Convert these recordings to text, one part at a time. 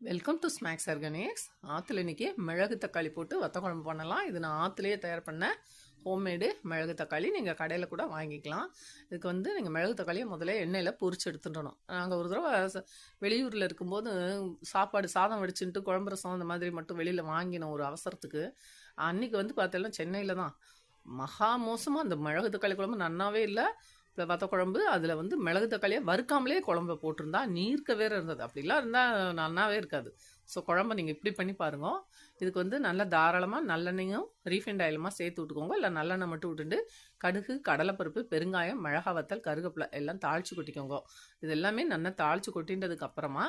Welcome to snacks organics. ஆற்றுல இன்றைக்கி மிளகு தக்காளி போட்டு வத்த குழம்பு பண்ணலாம். இது நான் ஆற்றுலேயே தயார் பண்ண ஹோம்மேடு மிளகு தக்காளி. நீங்கள் கடையில் கூட வாங்கிக்கலாம். இதுக்கு நீங்கள் மிளகு தக்காளியை முதல்ல எண்ணெயில் பொரிச்சு எடுத்துடணும். நாங்கள் ஒரு தடவை வெளியூரில் இருக்கும்போது சாதம் வடிச்சுட்டு குழம்பு ரசம் அந்த மாதிரி மட்டும் வெளியில் வாங்கினோம் ஒரு அவசரத்துக்கு. அன்றைக்கி பார்த்தீங்கன்னா சென்னையில் தான் மகா மோசமாக அந்த மிளகு தக்காளி குழம்பு நன்னாவே இல்லை. வத்த குழம்பு அதில் மிளகு தக்காளியை வறுக்காமலே குழம்பு போட்டிருந்தா நீர்க்க வேறு இருந்தது. அப்படிலாம் இருந்தால் நல்லாவே இருக்காது. ஸோ குழம்பு நீங்கள் இப்படி பண்ணி பாருங்க. இதுக்கு நல்லா தாராளமாக நல்லெண்ணெயும் ரீஃபைண்ட் ஆயிலுமா சேர்த்து விட்டுக்கோங்க. இல்லை நல்லெண்ணெய் மட்டும் விட்டுட்டு கடுகு, கடலைப்பருப்பு, பெருங்காயம், மிளகா வத்தல், கருவேப்பிலை எல்லாம் தாளித்து கொட்டிக்கோங்க. இது எல்லாமே நல்லா தாளித்து கொட்டின்றதுக்கு அப்புறமா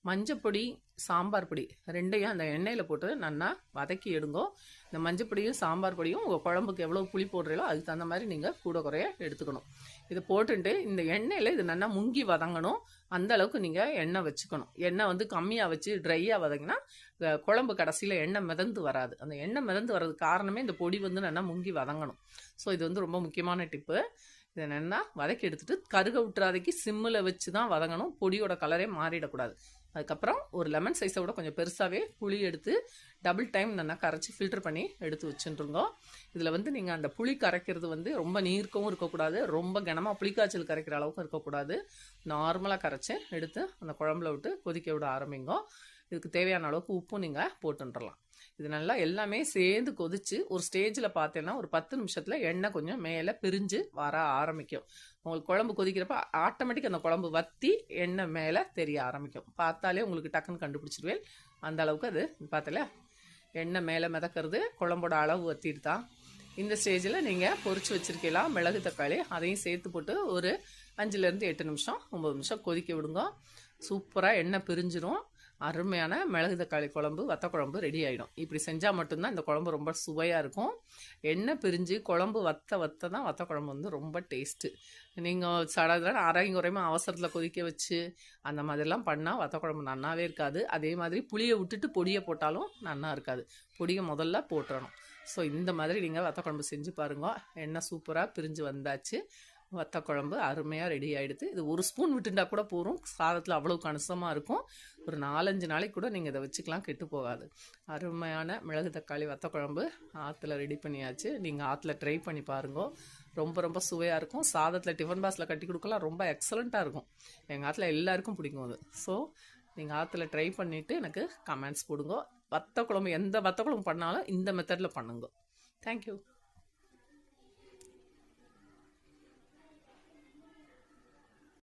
மஞ்சப்பொடி, சாம்பார் பொடி ரெண்டையும் அந்த எண்ணெயில் போட்டு நல்லா வதக்கி எடுங்கோ. இந்த மஞ்சப்பொடியும் சாம்பார் பொடியும் உங்கள் குழம்புக்கு எவ்வளோ புளி போடுறீங்களோ அதுக்கு தகுந்த மாதிரி நீங்கள் கூட குறைய எடுத்துக்கணும். இதை போட்டுட்டு இந்த எண்ணெயில் இது நல்லா முங்கி வதங்கணும். அந்த அளவுக்கு நீங்கள் எண்ணெய் வச்சுக்கணும். எண்ணெய் கம்மியாக வச்சு ட்ரையாக வதங்கினா குழம்பு கடைசியில் எண்ணெய் மிதந்து வராது. அந்த எண்ணெய் மிதந்து வர்றதுக்கு காரணமே இந்த பொடி நல்லா முங்கி வதங்கணும். ஸோ இது ரொம்ப முக்கியமான டிப்பு. இதை நல்லா வதக்கி எடுத்துட்டு கருக விட்டுறாதைக்கு சிம்மில் வச்சு தான் வதங்கணும். பொடியோட கலரே மாறிடக்கூடாது. அதுக்கப்புறம் ஒரு லெமன் சைஸை விட கொஞ்சம் பெருசாகவே புளி எடுத்து டபுள் டைம் நல்லா கரைச்சி ஃபில்டர் பண்ணி எடுத்து வச்சுருங்க. இதில் நீங்கள் அந்த புளி கரைக்கிறது ரொம்ப நீர்க்கவும் இருக்கக்கூடாது, ரொம்ப கனமாக புளிக்காய்ச்சல் கரைக்கிற அளவுக்கு இருக்கக்கூடாது. நார்மலாக கரைச்சி எடுத்து அந்த குழம்புல விட்டு கொதிக்க விட ஆரம்பிங்க. இதுக்கு தேவையான அளவுக்கு உப்பும் நீங்கள் போட்டுடலாம். இது நல்லா எல்லாமே சேர்ந்து கொதிச்சு ஒரு ஸ்டேஜில் பார்த்தீங்கன்னா ஒரு 10 நிமிஷத்தில் எண்ணெய் கொஞ்சம் மேலே பிரிஞ்சு வர ஆரம்பிக்கும். உங்களுக்கு குழம்பு கொதிக்கிறப்ப ஆட்டோமேட்டிக் அந்த குழம்பு வற்றி எண்ணெய் மேலே தெரிய ஆரம்பிக்கும். பார்த்தாலே உங்களுக்கு டக்குன்னு கண்டுபிடிச்சிருவேன். அந்த அளவுக்கு அது பார்த்தாலே எண்ணெய் மேலே மிதக்கிறது குழம்போட அளவு வற்றிட்டு தான். இந்த ஸ்டேஜில் நீங்கள் பொரிச்சு வச்சுருக்கலாம் மிளகு தக்காளி, அதையும் சேர்த்து போட்டு ஒரு 5லேருந்து 8 நிமிஷம் 9 நிமிஷம் கொதிக்க விடுங்க. சூப்பராக எண்ணெய் பிரிஞ்சிடும். அருமையான மிளகு தக்காளி குழம்பு வத்த குழம்பு ரெடி ஆகிடும். இப்படி செஞ்சால் மட்டும்தான் இந்த குழம்பு ரொம்ப சுவையாக இருக்கும். எண்ணெய் பிரிஞ்சு குழம்பு வத்த தான் வத்த குழம்பு ரொம்ப டேஸ்ட்டு. நீங்கள் சடங்குன்னு அரைங்க குறையமாக அவசரத்தில் கொதிக்க வச்சு அந்த மாதிரிலாம் பண்ணால் வத்த குழம்பு நல்லாவே இருக்காது. அதே மாதிரி புளியை விட்டுட்டு பொடியை போட்டாலும் நல்லா இருக்காது. பொடியை முதல்ல போட்டுறணும். ஸோ இந்த மாதிரி நீங்கள் வத்த குழம்பு செஞ்சு பாருங்க. எண்ணெய் சூப்பராக பிரிஞ்சு வந்தாச்சு. வத்த குழம்பு அருமையாக ரெடி ஆகிடுது. இது ஒரு ஸ்பூன் விட்டுண்டா கூட போகும். சாதத்தில் அவ்வளோ கணிசமாக இருக்கும். ஒரு 4-5 நாளைக்கு கூட நீங்கள் இதை வச்சுக்கலாம், கெட்டு போகாது. அருமையான மிளகு தக்காளி வத்த குழம்பு ஆற்றுல ரெடி பண்ணியாச்சு. நீங்கள் ஆற்றுல ட்ரை பண்ணி பாருங்க. ரொம்ப ரொம்ப சுவையாக இருக்கும். சாதத்தில் டிஃபன் பாக்ஸில் கட்டி கொடுக்கலாம், ரொம்ப எக்ஸலண்ட்டாக இருக்கும். எங்கள் ஆற்றுல எல்லாருக்கும் பிடிக்கும் அது. ஸோ நீங்கள் ஆற்றுல ட்ரை பண்ணிவிட்டு எனக்கு கமெண்ட்ஸ் போடுங்க. வத்த குழம்பு எந்த வத்த குழம்பு பண்ணாலும் இந்த மெத்தடில் பண்ணுங்க. தேங்க்யூ.